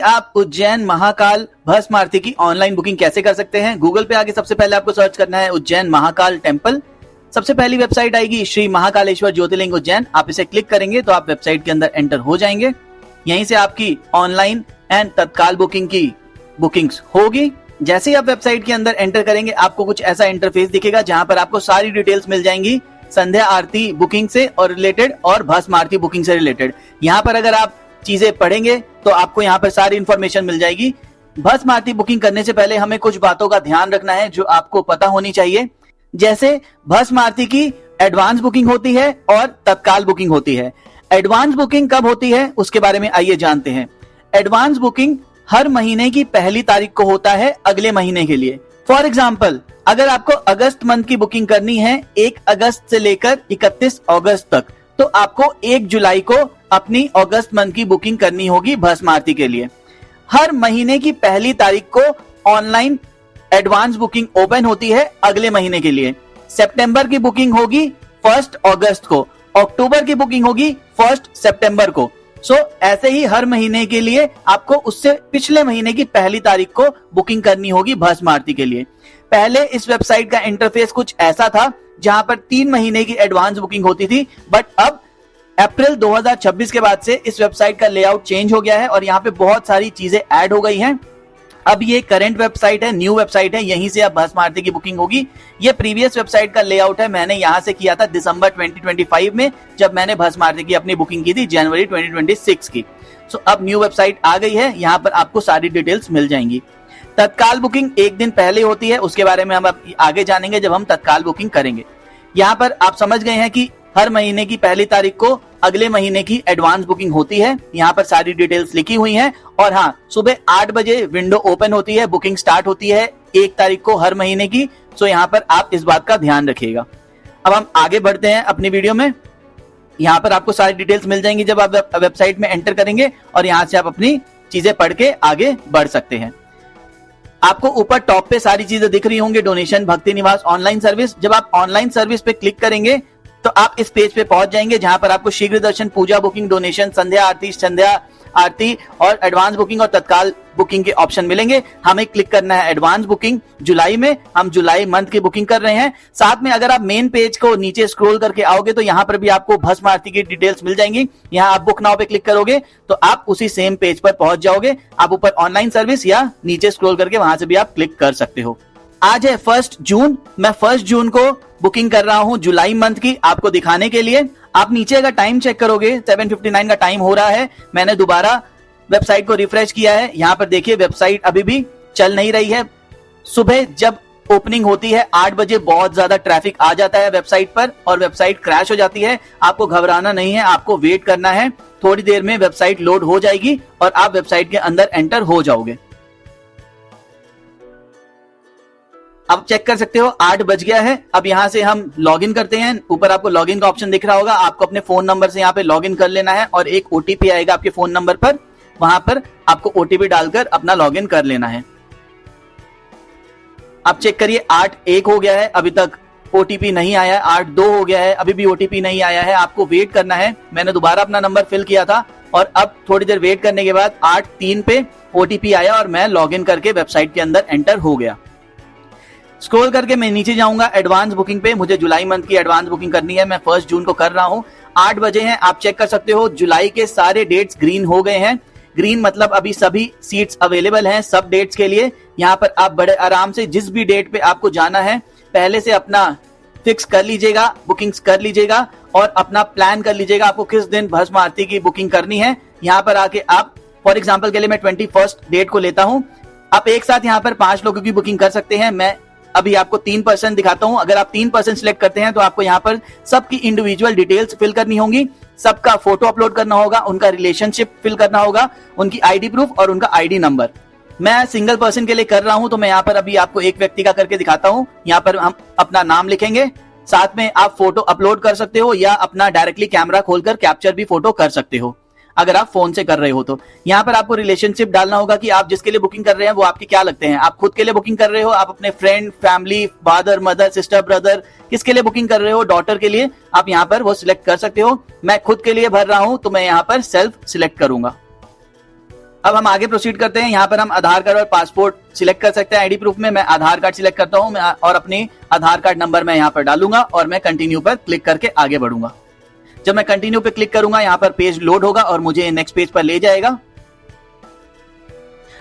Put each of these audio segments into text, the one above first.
आप उज्जैन महाकाल भस्म आरती की ऑनलाइन बुकिंग कैसे कर सकते हैं। गूगल पे आगे सबसे पहले आपको सर्च करना है उज्जैन महाकाल टेम्पल। सबसे पहली वेबसाइट आएगी श्री महाकालेश्वर ज्योतिर्लिंग उज्जैन। आप इसे क्लिक करेंगे तो आप वेबसाइट के अंदर एंटर हो जाएंगे। यहीं से आपकी ऑनलाइन एंड तत्काल बुकिंग की बुकिंग्स होगी। जैसे ही आप वेबसाइट के अंदर एंटर करेंगे आपको कुछ ऐसा इंटरफेस दिखेगा जहां पर आपको सारी डिटेल्स मिल जाएंगी संध्या आरती बुकिंग से और रिलेटेड और भस्म आरती बुकिंग से रिलेटेड। यहाँ पर अगर आप चीजें पढ़ेंगे तो आपको यहाँ पर सारी इंफॉर्मेशन मिल जाएगी। भस्म आरती बुकिंग करने से पहले हमें कुछ बातों का ध्यान रखना है जो आपको पता होनी चाहिए। जैसे भस्म आरती की एडवांस बुकिंग होती है और तत्काल बुकिंग होती है। एडवांस बुकिंग कब होती है उसके बारे में आइए जानते हैं। एडवांस बुकिंग हर महीने की पहली तारीख को होता है अगले महीने के लिए। फॉर एग्जाम्पल, अगर आपको अगस्त मंथ की बुकिंग करनी है 1 अगस्त से लेकर 31 अगस्त तक, तो आपको 1 जुलाई को अपनी अगस्त मंथ की बुकिंग करनी होगी भस्म आरती के लिए। हर महीने की पहली तारीख को ऑनलाइन एडवांस बुकिंग ओपन होती है अगले महीने के लिए। सितंबर की बुकिंग होगी 1 अगस्त को, अक्टूबर की बुकिंग होगी 1 सितंबर को। ऐसे ही हर महीने के लिए आपको उससे पिछले महीने की पहली तारीख को बुकिंग करनी होगी भस्म आरती के लिए। पहले इस वेबसाइट का इंटरफेस कुछ ऐसा था जहां पर 3 महीने की एडवांस बुकिंग होती थी, बट अब अप्रैल 2026 के बाद से इस वेबसाइट का लेआउट चेंज हो गया है और यहाँ पे बहुत सारी चीजें ऐड हो गई हैं। अब ये करंट वेबसाइट है, न्यू वेबसाइट है, यहीं से अब भस्म आरती की बुकिंग होगी। ये प्रीवियस वेबसाइट का लेआउट है, मैंने यहाँ से किया था दिसंबर 2025 में जब मैंने भस्म आरती की अपनी बुकिंग की थी जनवरी 2026 की। अब न्यू वेबसाइट आ गई है, यहाँ पर आपको सारी डिटेल्स मिल जाएंगी। तत्काल बुकिंग 1 दिन पहले होती है, उसके बारे में हम आगे जानेंगे जब हम तत्काल बुकिंग करेंगे। यहाँ पर आप समझ गए हैं कि हर महीने की पहली तारीख को अगले महीने की एडवांस बुकिंग होती है। यहाँ पर सारी डिटेल्स लिखी हुई हैं। और हाँ, सुबह 8 बजे विंडो ओपन होती है, बुकिंग स्टार्ट होती है 1 तारीख को हर महीने की। यहाँ पर आप इस बात का ध्यान रखिएगा। अब हम आगे बढ़ते हैं अपनी वीडियो में। यहाँ पर आपको सारी डिटेल्स मिल जाएंगी जब आप वेबसाइट में एंटर करेंगे और यहाँ से आप अपनी चीजें पढ़ के आगे बढ़ सकते हैं। आपको ऊपर टॉप पे सारी चीजें दिख रही होंगी, डोनेशन, भक्ति निवास, ऑनलाइन सर्विस। जब आप ऑनलाइन सर्विस पे क्लिक करेंगे तो आप इस पेज पे पहुंच जाएंगे जहां पर आपको शीघ्र दर्शन, पूजा बुकिंग, डोनेशन, संध्या आरती और एडवांस बुकिंग और तत्काल बुकिंग के ऑप्शन मिलेंगे। हमें क्लिक करना है एडवांस बुकिंग जुलाई में। हम जुलाई मंथ की बुकिंग कर रहे हैं। साथ में अगर आप मेन पेज को नीचे स्क्रॉल करके आओगे तो यहाँ पर भी आपको भस्म आरती की डिटेल्स मिल जाएंगी। यहाँ आप बुक नाउ पे क्लिक करोगे तो आप उसी सेम पेज पर पहुंच जाओगे। आप ऊपर ऑनलाइन सर्विस या नीचे स्क्रॉल करके वहां से भी आप क्लिक कर सकते हो। आज है 1 जून। मैं 1 जून को बुकिंग कर रहा हूं जुलाई मंथ की आपको दिखाने के लिए। आप नीचे अगर टाइम चेक करोगे 7:59 का टाइम हो रहा है। मैंने दोबारा वेबसाइट को रिफ्रेश किया है। यहाँ पर देखिए वेबसाइट अभी भी चल नहीं रही है। सुबह जब ओपनिंग होती है 8 बजे बहुत ज्यादा ट्रैफिक आ जाता है वेबसाइट पर और वेबसाइट क्रैश हो जाती है। आपको घबराना नहीं है, आपको वेट करना है। थोड़ी देर में वेबसाइट लोड हो जाएगी और आप वेबसाइट के अंदर एंटर हो जाओगे। अब चेक कर सकते हो 8 बज गया है। अब यहाँ से हम लॉगिन करते हैं। ऊपर आपको लॉगिन का ऑप्शन दिख रहा होगा। आपको अपने फोन नंबर से यहाँ पे लॉगिन कर लेना है और एक ओटीपी आएगा आपके फोन नंबर पर। वहां पर आपको ओटीपी डालकर अपना लॉगिन कर लेना है। अब चेक करिए 8:01 हो गया है, अभी तक ओटीपी नहीं आया है। 8:02 हो गया है, अभी भी ओटीपी नहीं आया है। आपको वेट करना है। मैंने दोबारा अपना नंबर फिल किया था और अब थोड़ी देर वेट करने के बाद 8:03 पे ओटीपी आया और मैं लॉगिन करके वेबसाइट के अंदर एंटर हो गया। स्क्रॉल करके मैं नीचे जाऊंगा एडवांस बुकिंग पे। मुझे जुलाई मंथ की एडवांस बुकिंग करनी है। मैं 1 जून को कर रहा हूं। 8 बजे हैं। आप चेक कर सकते हो जुलाई के सारे डेट्स ग्रीन हो गए हैं। ग्रीन मतलब अभी सभी सीट्स अवेलेबल हैं सब डेट्स के लिए। यहाँ पर आप बड़े आराम से जिस भी डेट पे आपको जाना है पहले से अपना फिक्स कर लीजिएगा, बुकिंग्स कर लीजिएगा और अपना प्लान कर लीजिएगा आपको किस दिन भस्म आरती की बुकिंग करनी है। यहाँ पर आके आप फॉर एग्जाम्पल के लिए मैं 21 डेट को लेता हूँ। आप एक साथ यहाँ पर 5 लोगों की बुकिंग कर सकते हैं। मैं अभी आपको 3% दिखाता हूं। अगर आप 3% सिलेक्ट करते हैं तो आपको यहाँ पर सबकी इंडिविजुअल डिटेल्स फिल करनी होंगी, सबका फोटो अपलोड करना होगा, उनका रिलेशनशिप फिल करना होगा, उनकी आईडी प्रूफ और उनका आईडी नंबर। मैं सिंगल पर्सन के लिए कर रहा हूं तो मैं यहाँ पर अभी आपको एक व्यक्ति का करके दिखाता हूं। यहाँ पर हम अपना नाम लिखेंगे, साथ में आप फोटो अपलोड कर सकते हो या अपना डायरेक्टली कैमरा खोलकर कैप्चर भी फोटो कर सकते हो अगर आप फोन से कर रहे हो तो। यहाँ पर आपको रिलेशनशिप डालना होगा कि आप जिसके लिए बुकिंग कर रहे हैं वो आपके क्या लगते हैं। आप खुद के लिए बुकिंग कर रहे हो, आप अपने friend, family, father, mother, sister, brother, किसके लिए बुकिंग कर रहे हो, डॉटर के लिए, आप यहाँ पर वो सिलेक्ट कर सकते हो। मैं खुद के लिए भर रहा हूं तो मैं यहाँ पर सेल्फ सिलेक्ट करूंगा। अब हम आगे प्रोसीड करते हैं। यहाँ पर हम आधार कार्ड और पासपोर्ट सिलेक्ट कर सकते हैं। आईडी प्रूफ में मैं आधार कार्ड सिलेक्ट करता हूँ और अपनी आधार कार्ड नंबर मैं यहाँ पर डालूंगा और मैं कंटिन्यू पर क्लिक करके आगे बढ़ूंगा। जब मैं कंटिन्यू पे क्लिक करूंगा यहाँ पर पेज लोड होगा और मुझे नेक्स्ट पेज पर ले जाएगा।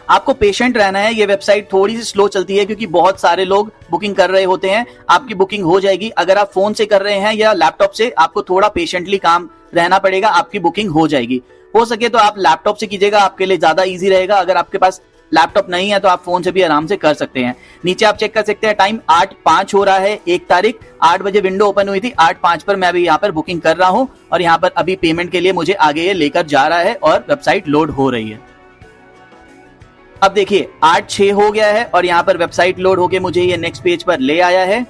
आपको पेशेंट रहना है, ये वेबसाइट थोड़ी सी स्लो चलती है क्योंकि बहुत सारे लोग बुकिंग कर रहे होते हैं। आपकी बुकिंग हो जाएगी। अगर आप फोन से कर रहे हैं या लैपटॉप से, आपको थोड़ा पेशेंटली काम रहना पड़ेगा, आपकी बुकिंग हो जाएगी। हो सके तो आप लैपटॉप से कीजिएगा, आपके लिए ज्यादा इजी रहेगा। अगर आपके पास लैपटॉप नहीं है तो आप फोन से भी आराम से कर सकते हैं। नीचे आप चेक कर सकते हैं टाइम 8:05 हो रहा है, 1 तारीख 8 बजे विंडो ओपन हुई थी। 8:05 पर मैं अभी यहाँ पर बुकिंग कर रहा हूँ और यहाँ पर अभी पेमेंट के लिए मुझे आगे ये लेकर जा रहा है और वेबसाइट लोड हो रही है। अब देखिए 8:06 हो गया है और यहाँ पर वेबसाइट लोड होके मुझे ये नेक्स्ट पेज पर ले आया है।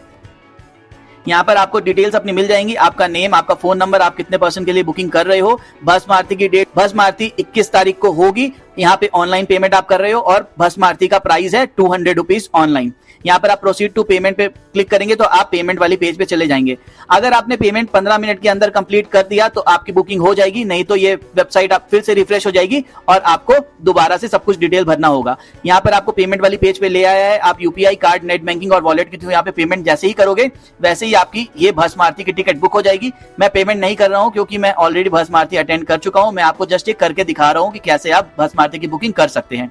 यहाँ पर आपको डिटेल्स अपनी मिल जाएंगी, आपका नेम, आपका फोन नंबर, आप कितने पर्सन के लिए बुकिंग कर रहे हो, भस्म आरती की डेट, भस्म आरती 21 तारीख को होगी। यहाँ पे ऑनलाइन पेमेंट आप कर रहे हो और भस्म आरती का प्राइस है 200 रुपीज ऑनलाइन। यहाँ पर आप प्रोसीड टू पेमेंट पे क्लिक करेंगे तो आप पेमेंट वाली पेज पे चले जाएंगे। अगर आपने पेमेंट 15 मिनट के अंदर कंप्लीट कर दिया तो आपकी बुकिंग हो जाएगी, नहीं तो ये वेबसाइट आप फिर से रिफ्रेश हो जाएगी और आपको दोबारा से सब कुछ डिटेल भरना होगा। यहाँ पर आपको पेमेंट वाली पेज पे ले आया है। आप यूपीआई कार्ड, नेट बैंकिंग और वॉलेट के थ्रू यहाँ पे पेमेंट जैसे ही करोगे वैसे ही आपकी ये भस्म आरती की टिकट बुक हो जाएगी। मैं पेमेंट नहीं कर रहा हूँ क्योंकि मैं ऑलरेडी भस्म आरती अटेंड कर चुका हूँ। मैं आपको जस्ट ये करके दिखा रहा हूँ कि कैसे आप भस्म आरती की बुकिंग कर सकते हैं।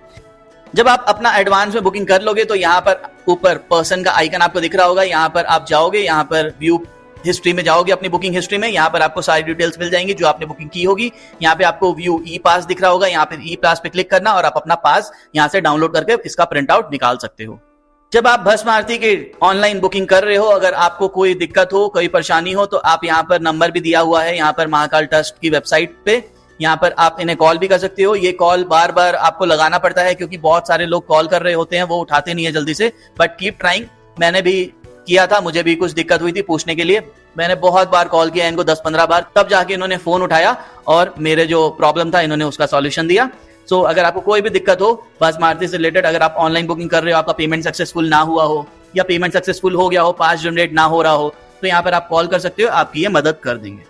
जब आप अपना एडवांस में बुकिंग कर लोगे तो यहाँ पर ऊपर पर्सन का आइकन आपको दिख रहा होगा। यहाँ पर आप जाओगे, यहाँ पर व्यू हिस्ट्री में जाओगे, अपनी बुकिंग हिस्ट्री में। यहाँ पर आपको सारी डिटेल्स मिल जाएंगी जो आपने बुकिंग की होगी। यहाँ पे आपको व्यू ई पास दिख रहा होगा, यहाँ पे ई पास पे क्लिक करना और आप अपना पास यहाँ से डाउनलोड करके इसका प्रिंट आउट निकाल सकते हो। जब आप भस्म आरती की ऑनलाइन बुकिंग कर रहे हो, अगर आपको कोई दिक्कत हो, कोई परेशानी हो तो आप यहाँ पर नंबर भी दिया हुआ है यहाँ पर महाकाल ट्रस्ट की वेबसाइट पे। यहाँ पर आप इन्हें कॉल भी कर सकते हो। ये कॉल बार बार आपको लगाना पड़ता है क्योंकि बहुत सारे लोग कॉल कर रहे होते हैं, वो उठाते नहीं है जल्दी से, बट कीप ट्राइंग। मैंने भी किया था, मुझे भी कुछ दिक्कत हुई थी पूछने के लिए। मैंने बहुत बार कॉल किया इनको, 10-15 बार, तब जाके इन्होंने फोन उठाया और मेरे जो प्रॉब्लम था इन्होंने उसका सॉल्यूशन दिया। सो अगर आपको कोई भी दिक्कत हो भस्म आरती से रिलेटेड, अगर आप ऑनलाइन बुकिंग कर रहे हो, आपका पेमेंट सक्सेसफुल ना हुआ हो या पेमेंट सक्सेसफुल हो गया हो, पास जनरेट ना हो रहा हो, तो यहाँ पर आप कॉल कर सकते हो, आपकी ये मदद कर देंगे।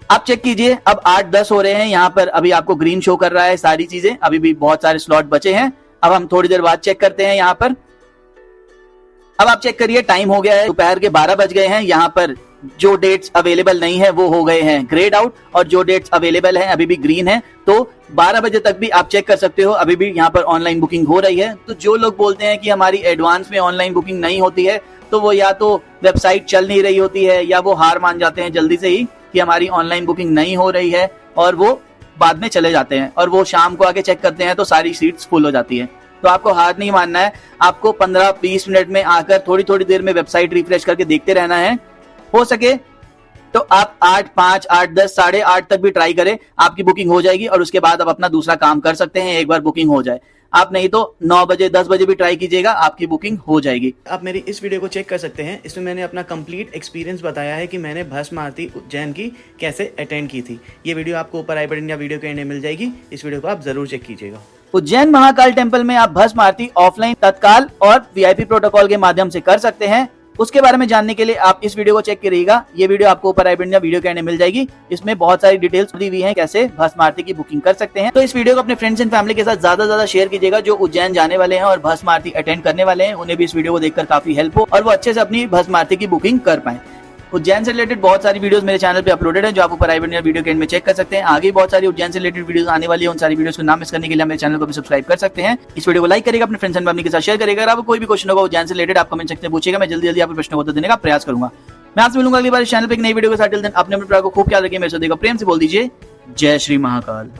आप चेक कीजिए अब 8:10 हो रहे हैं। यहाँ पर अभी आपको ग्रीन शो कर रहा है सारी चीजें, अभी भी बहुत सारे स्लॉट बचे हैं। अब हम थोड़ी देर बाद चेक करते हैं यहाँ पर। अब आप चेक करिए टाइम हो गया है, दोपहर के 12 बज गए हैं। यहाँ पर जो डेट्स अवेलेबल नहीं है वो हो गए हैं ग्रेड आउट और जो डेट्स अवेलेबल हैं अभी भी ग्रीन है। तो 12 बजे तक भी आप चेक कर सकते हो, अभी भी यहाँ पर ऑनलाइन बुकिंग हो रही है। तो जो लोग बोलते हैं कि हमारी एडवांस में ऑनलाइन बुकिंग नहीं होती है तो वो या तो वेबसाइट चल नहीं रही होती है या वो हार मान जाते हैं जल्दी से ही कि हमारी ऑनलाइन बुकिंग नहीं हो रही है और वो बाद में चले जाते हैं और वो शाम को आके चेक करते हैं तो सारी सीट्स फुल हो जाती है। तो आपको हार नहीं मानना है, आपको 15-20 मिनट में आकर थोड़ी थोड़ी देर में वेबसाइट रिफ्रेश करके देखते रहना है। हो सके तो आप 8:05, 8:10, 8:30 तक भी ट्राई करें, आपकी बुकिंग हो जाएगी और उसके बाद आप अपना दूसरा काम कर सकते हैं एक बार बुकिंग हो जाए। आप नहीं तो 9 बजे 10 बजे भी ट्राई कीजिएगा, आपकी बुकिंग हो जाएगी। आप मेरी इस वीडियो को चेक कर सकते हैं, इसमें मैंने अपना कंप्लीट एक्सपीरियंस बताया है कि मैंने भस्म आरती उज्जैन की कैसे अटेंड की थी। ये वीडियो आपको ऊपर आई बटन या वीडियो के एंड में मिल जाएगी, इस वीडियो को आप जरूर चेक कीजिएगा। उज्जैन महाकाल टेम्पल में आप भस्म आरती ऑफलाइन, तत्काल और वीआईपी प्रोटोकॉल के माध्यम से कर सकते हैं। उसके बारे में जानने के लिए आप इस वीडियो को चेक करिएगा। ये वीडियो आपको ऊपर आई बटन या वीडियो के एंड में मिल जाएगी। इसमें बहुत सारी डिटेल्स दी हुई हैं कैसे भस्म आरती की बुकिंग कर सकते हैं। तो इस वीडियो को अपने फ्रेंड्स एंड फैमिली के साथ ज्यादा शेयर कीजिएगा। जो उज्जैन जाने वाले हैं और भस्म आरती अटेंड करने वाले हैं उन्हें भी इस वीडियो को देखकर काफी हेल्प हो और वो अच्छे से अपनी भस्म आरती की बुकिंग कर पाए। उज्जैन से रिलेटेड बहुत सारी वीडियोस मेरे चैनल पे अपलोडेड हैं जो आप ऊपर आई बटन या वीडियो के एंड में चेक कर सकते हैं। आगे बहुत सारी उज्जैन से रिलेटेड वीडियोस आने वाली है, उन सारी वीडियोस को ना मिस करने के लिए मेरे चैनल को भी सब्सक्राइब कर सकते हैं। इस वीडियो को लाइक करेगा, अपने फ्रेंड्स एंड फैमिली के साथ शेयर करेगा। अगर आपको कोई भी क्वेश्चन होगा उज्जैन से रिलेटेड आप कमेंट सेक्शन में पूछेगा, मैं जल्दी आपके प्रश्नों को उत्तर देने का प्रयास करूंगा। मैं आपसे मिलूंगा अगली बार इस चैनल पे एक नई वीडियो के साथ। टिल देन अपने को खूब ख्याल रखिए। मेरे से प्रेम से बोल दीजिए जय श्री महाकाल।